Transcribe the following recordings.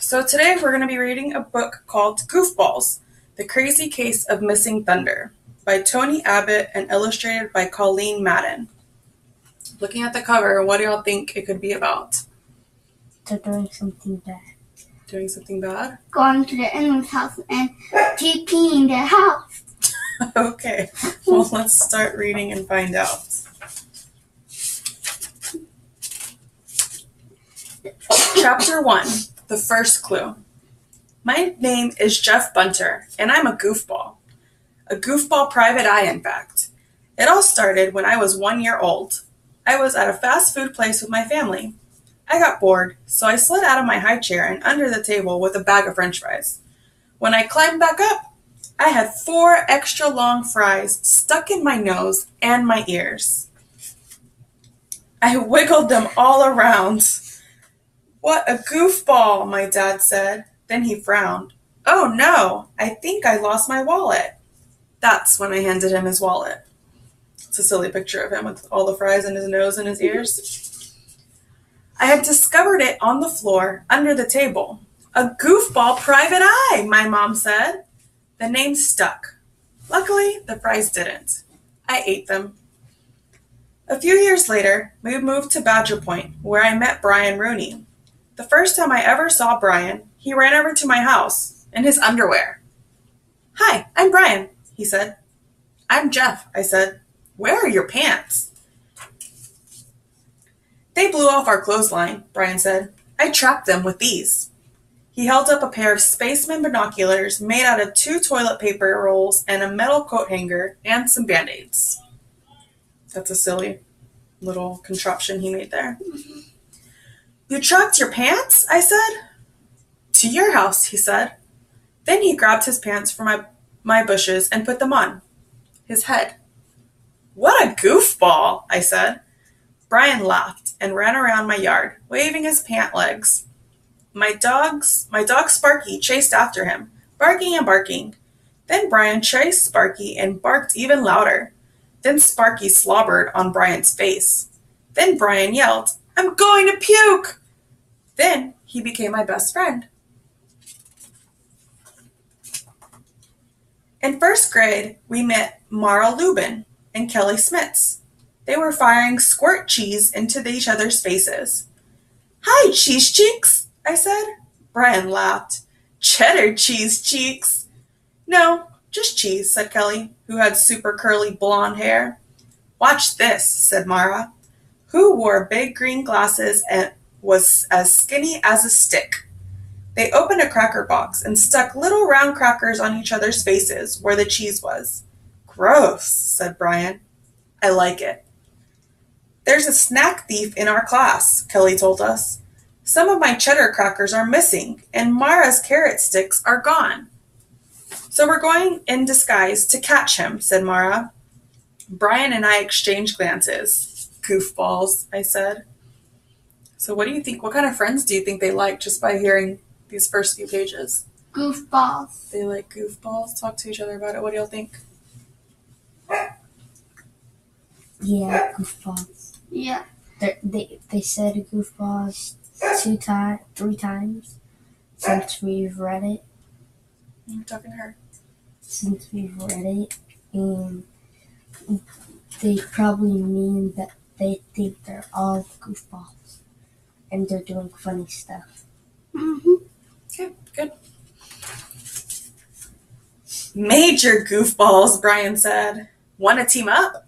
So today we're going to be reading a book called Goofballs, The Crazy Case of Missing Thunder by Tony Abbott and illustrated by Colleen Madden. Looking at the cover, what do y'all think it could be about? They're doing something bad. Doing something bad? Going to the enemy's house and taking their house. Okay, well let's start reading and find out. Chapter 1, The First Clue. My name is Jeff Bunter, and I'm a goofball. A goofball private eye, in fact. It all started when I was 1 year old. I was at a fast food place with my family. I got bored, so I slid out of my high chair and under the table with a bag of french fries. When I climbed back up, I had 4 extra long fries stuck in my nose and my ears. I wiggled them all around. "What a goofball," my dad said. Then he frowned. "Oh no, I think I lost my wallet." That's when I handed him his wallet. It's a silly picture of him with all the fries in his nose and his ears. I had discovered it on the floor under the table. "A goofball private eye," my mom said. The name stuck. Luckily, the fries didn't. I ate them. A few years later, we moved to Badger Point, where I met Brian Rooney. The first time I ever saw Brian, he ran over to my house in his underwear. "Hi, I'm Brian," he said. "I'm Jeff," I said. "Where are your pants?" "They blew off our clothesline," Brian said. "I trapped them with these." He held up a pair of spaceman binoculars made out of 2 toilet paper rolls and a metal coat hanger and some Band-Aids. That's a silly little contraption he made there. "You trapped your pants?" I said. "To your house," he said. Then he grabbed his pants from my bushes and put them on. His head. "What a goofball," I said. Brian laughed and ran around my yard, waving his pant legs. My dog Sparky chased after him, barking and barking. Then Brian chased Sparky and barked even louder. Then Sparky slobbered on Brian's face. Then Brian yelled, "I'm going to puke!" Then he became my best friend. In first grade, we met Mara Lubin and Kelly Smits. They were firing squirt cheese into each other's faces. "Hi, cheese cheeks," I said. Brian laughed. "Cheddar cheese cheeks." "No, just cheese," said Kelly, who had super curly blonde hair. "Watch this," said Mara, who wore big green glasses and was as skinny as a stick. They opened a cracker box and stuck little round crackers on each other's faces where the cheese was. "Gross," said Brian. "I like it." "There's a snack thief in our class," Kelly told us. "Some of my cheddar crackers are missing, and Mara's carrot sticks are gone." "So we're going in disguise to catch him," said Mara. Brian and I exchanged glances. "Goofballs," I said. So what do you think? What kind of friends do you think they like just by hearing these first few pages? Goofballs. They like goofballs? Talk to each other about it. What do y'all think? Yeah, goofballs. Yeah. They said goofballs 3 times since we've read it. I'm talking to her. Since we've read it, and they probably mean that they think they're all goofballs, and they're doing funny stuff. Okay, good. "Major goofballs," Brian said. "Want to team up?"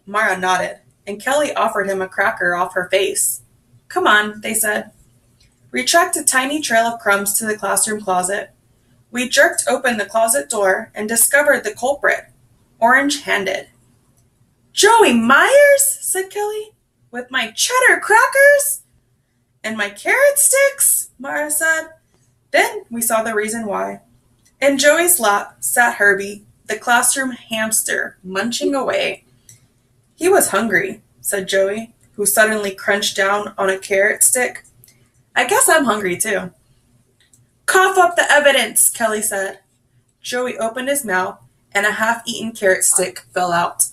Mara nodded, and Kelly offered him a cracker off her face. "Come on," they said. We tracked a tiny trail of crumbs to the classroom closet. We jerked open the closet door and discovered the culprit, orange-handed. "Joey Myers," said Kelly, "with my cheddar crackers?" "And my carrot sticks," Mara said. Then we saw the reason why. In Joey's lap sat Herbie, the classroom hamster, munching away. "He was hungry," said Joey, who suddenly crunched down on a carrot stick. "I guess I'm hungry too." "Cough up the evidence," Kelly said. Joey opened his mouth, and a half-eaten carrot stick fell out.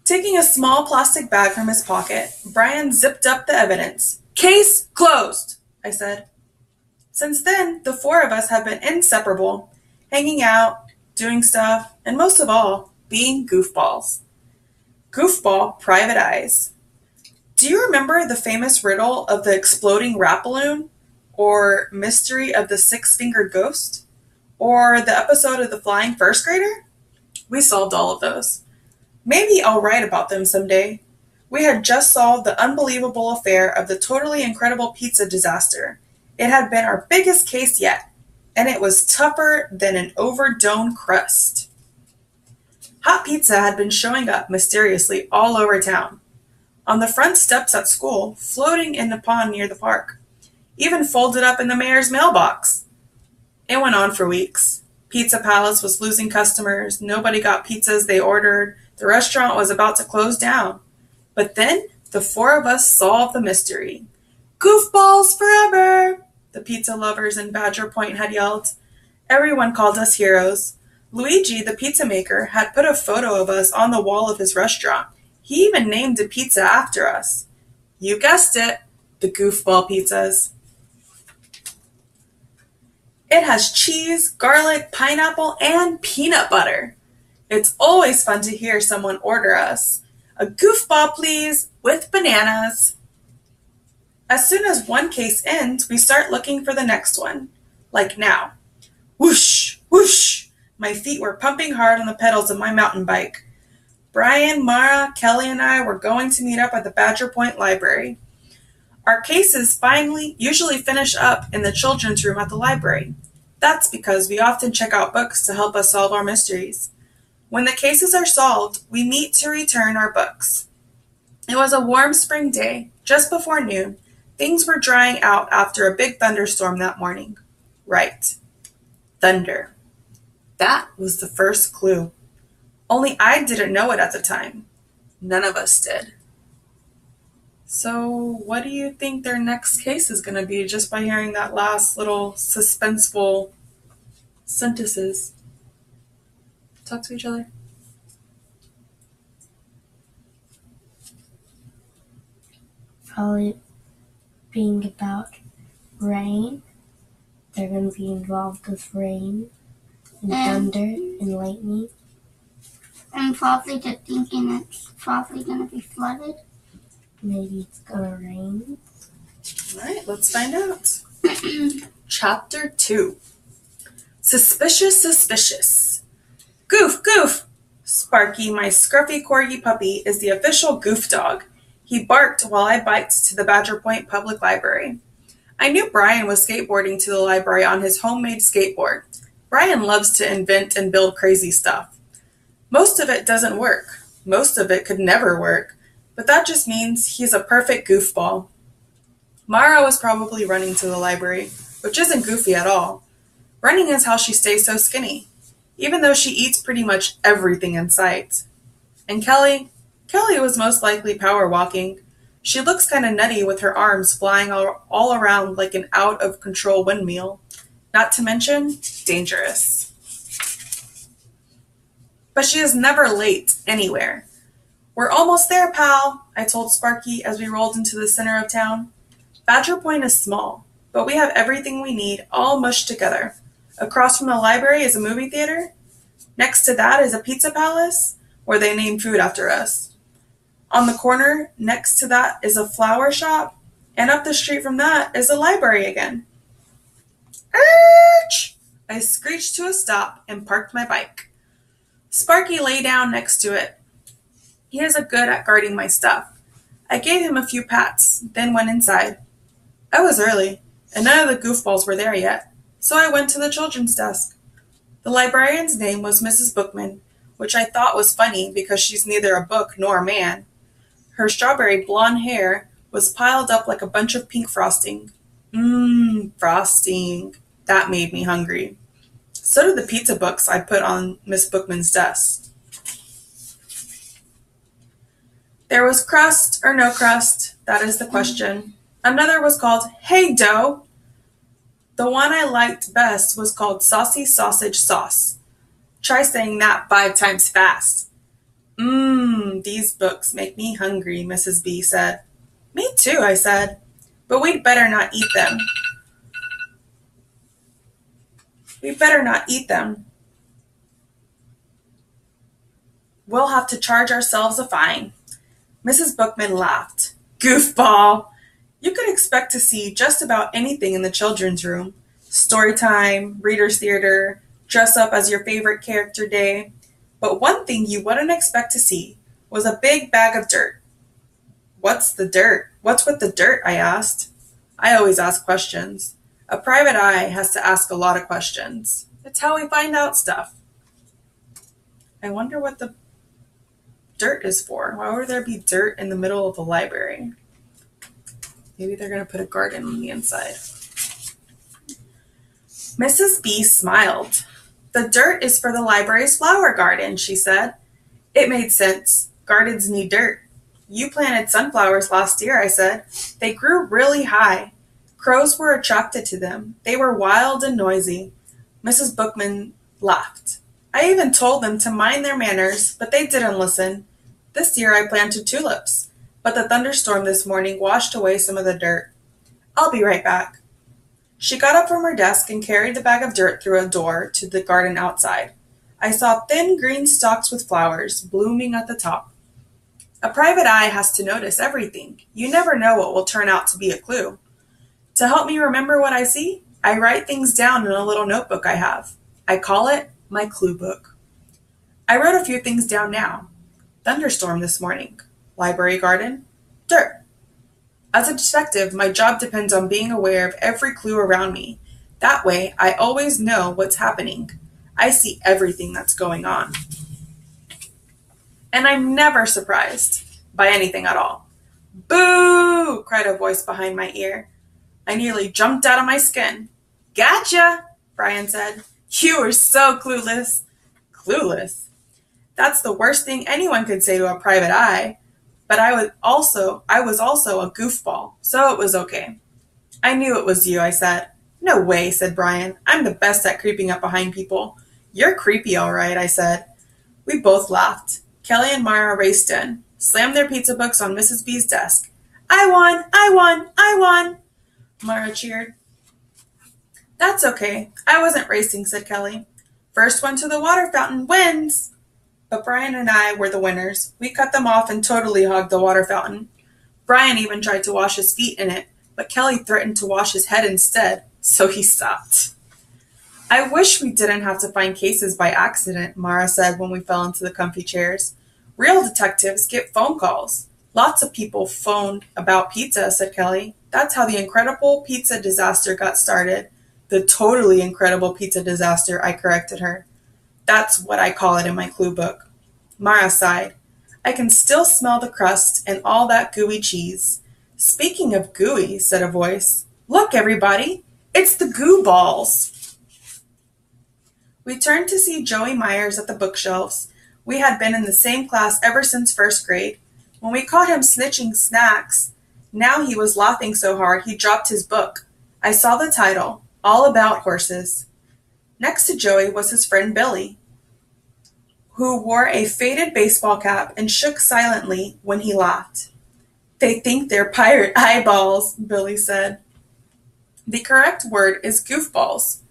Taking a small plastic bag from his pocket, Brian zipped up the evidence. Case closed, I said. Since then, the four of us have been inseparable, hanging out, doing stuff, and most of all, being goofballs. Goofball private eyes. Do you remember the famous riddle of the exploding rat balloon? Or mystery of the six-fingered ghost? Or the episode of the flying first grader? We solved all of those. Maybe I'll write about them someday. We had just solved the unbelievable affair of the totally incredible pizza disaster. It had been our biggest case yet, and it was tougher than an overdone crust. Hot pizza had been showing up mysteriously all over town. On the front steps at school, floating in the pond near the park. Even folded up in the mayor's mailbox. It went on for weeks. Pizza Palace was losing customers. Nobody got pizzas they ordered. The restaurant was about to close down. But then, the four of us solved the mystery. Goofballs forever! The pizza lovers in Badger Point had yelled. Everyone called us heroes. Luigi, the pizza maker, had put a photo of us on the wall of his restaurant. He even named a pizza after us. You guessed it, the Goofball Pizzas. It has cheese, garlic, pineapple, and peanut butter. It's always fun to hear someone order us. A goofball, please, with bananas. As soon as one case ends, we start looking for the next one. Like now. Whoosh, whoosh. My feet were pumping hard on the pedals of my mountain bike. Brian, Mara, Kelly, and I were going to meet up at the Badger Point Library. Our cases usually finish up in the children's room at the library. That's because we often check out books to help us solve our mysteries. When the cases are solved, we meet to return our books. It was a warm spring day, just before noon. Things were drying out after a big thunderstorm that morning. Right. Thunder. That was the first clue. Only I didn't know it at the time. None of us did. So what do you think their next case is going to be just by hearing that last little suspenseful sentences? Talk to each other. Probably being about rain. They're going to be involved with rain and thunder and lightning. I'm probably just thinking it's probably going to be flooded. Maybe it's going to rain. All right, let's find out. Chapter 2. Suspicious, suspicious. Goof, goof. Sparky, my scruffy corgi puppy, is the official goof dog. He barked while I biked to the Badger Point Public Library. I knew Brian was skateboarding to the library on his homemade skateboard. Brian loves to invent and build crazy stuff. Most of it doesn't work. Most of it could never work. But that just means he's a perfect goofball. Mara was probably running to the library, which isn't goofy at all. Running is how she stays so skinny, even though she eats pretty much everything in sight. And Kelly was most likely power walking. She looks kind of nutty with her arms flying all around like an out-of-control windmill. Not to mention, dangerous. But she is never late anywhere. We're almost there, pal, I told Sparky as we rolled into the center of town. Badger Point is small, but we have everything we need all mushed together. Across from the library is a movie theater. Next to that is a pizza palace, where they name food after us. On the corner next to that is a flower shop, and up the street from that is a library again. Urch! I screeched to a stop and parked my bike. Sparky lay down next to it. He is good at guarding my stuff. I gave him a few pats, then went inside. I was early, and none of the goofballs were there yet, so I went to the children's desk. The librarian's name was Mrs. Bookman, which I thought was funny because she's neither a book nor a man. Her strawberry blonde hair was piled up like a bunch of pink frosting. Frosting. That made me hungry. So did the pizza books I put on Miss Bookman's desk. There was crust or no crust, that is the question. Another was called Hey Dough. The one I liked best was called Saucy Sausage Sauce. Try saying that 5 times fast. These books make me hungry, Mrs. B said. Me too, I said. But we'd better not eat them. We'd better not eat them. We'll have to charge ourselves a fine. Mrs. Bookman laughed. Goofball! You could expect to see just about anything in the children's room. Story time, reader's theater, dress up as your favorite character day. But one thing you wouldn't expect to see was a big bag of dirt. What's the dirt? What's with the dirt? I asked. I always ask questions. A private eye has to ask a lot of questions. It's how we find out stuff. I wonder what the dirt is for. Why would there be dirt in the middle of the library? Maybe they're going to put a garden on the inside. Mrs. B smiled. The dirt is for the library's flower garden, she said. It made sense. Gardens need dirt. You planted sunflowers last year, I said. They grew really high. Crows were attracted to them. They were wild and noisy. Mrs. Bookman laughed. I even told them to mind their manners, but they didn't listen. This year I planted tulips, but the thunderstorm this morning washed away some of the dirt. I'll be right back. She got up from her desk and carried the bag of dirt through a door to the garden outside. I saw thin green stalks with flowers blooming at the top. A private eye has to notice everything. You never know what will turn out to be a clue. To help me remember what I see, I write things down in a little notebook I have. I call it my clue book. I wrote a few things down now. Thunderstorm this morning. Library garden. Dirt. As a detective, my job depends on being aware of every clue around me. That way, I always know what's happening. I see everything that's going on. And I'm never surprised by anything at all. Boo! Cried a voice behind my ear. I nearly jumped out of my skin. Gotcha! Brian said. You were so clueless. Clueless? That's the worst thing anyone could say to a private eye. But I was also a goofball, so it was okay. I knew it was you, I said. No way, said Brian. I'm the best at creeping up behind people. You're creepy, all right, I said. We both laughed. Kelly and Mara raced in, slammed their pizza books on Mrs. B's desk. I won! I won! I won! Mara cheered. That's okay. I wasn't racing, said Kelly. First one to the water fountain wins! But Brian and I were the winners. We cut them off and totally hogged the water fountain. Brian even tried to wash his feet in it, but Kelly threatened to wash his head instead, so he stopped. I wish we didn't have to find cases by accident, Mara said when we fell into the comfy chairs. Real detectives get phone calls. Lots of people phoned about pizza, said Kelly. That's how the incredible pizza disaster got started. The totally incredible pizza disaster, I corrected her. That's what I call it in my clue book. Mara sighed. I can still smell the crust and all that gooey cheese. Speaking of gooey, said a voice. Look, everybody, it's the goo balls. We turned to see Joey Myers at the bookshelves. We had been in the same class ever since first grade. When we caught him snitching snacks, now he was laughing so hard he dropped his book. I saw the title, All About Horses. Next to Joey was his friend Billy, who wore a faded baseball cap and shook silently when he laughed. They think they're pirate eyeballs, Billy said. The correct word is goofballs,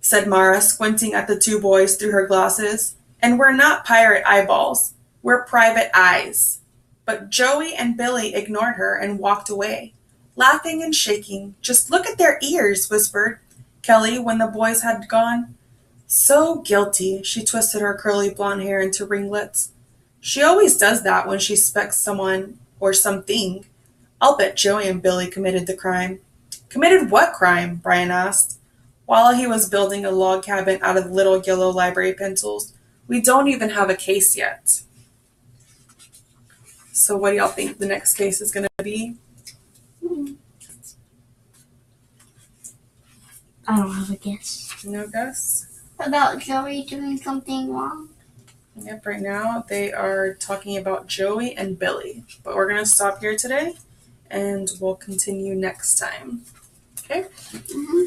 said Mara, squinting at the two boys through her glasses. And we're not pirate eyeballs. We're private eyes. But Joey and Billy ignored her and walked away, laughing and shaking. Just look at their ears, whispered Kelly when the boys had gone. So guilty, she twisted her curly blonde hair into ringlets. She always does that when she suspects someone or something. I'll bet Joey and Billy committed the crime. Committed what crime? Brian asked, while he was building a log cabin out of little yellow library pencils. We don't even have a case yet. So what do y'all think the next case is going to be? I don't have a guess. No guess? About Joey doing something wrong. Yep, right now they are talking about Joey and Billy. But we're going to stop here today, and we'll continue next time. Okay? Mm-hmm.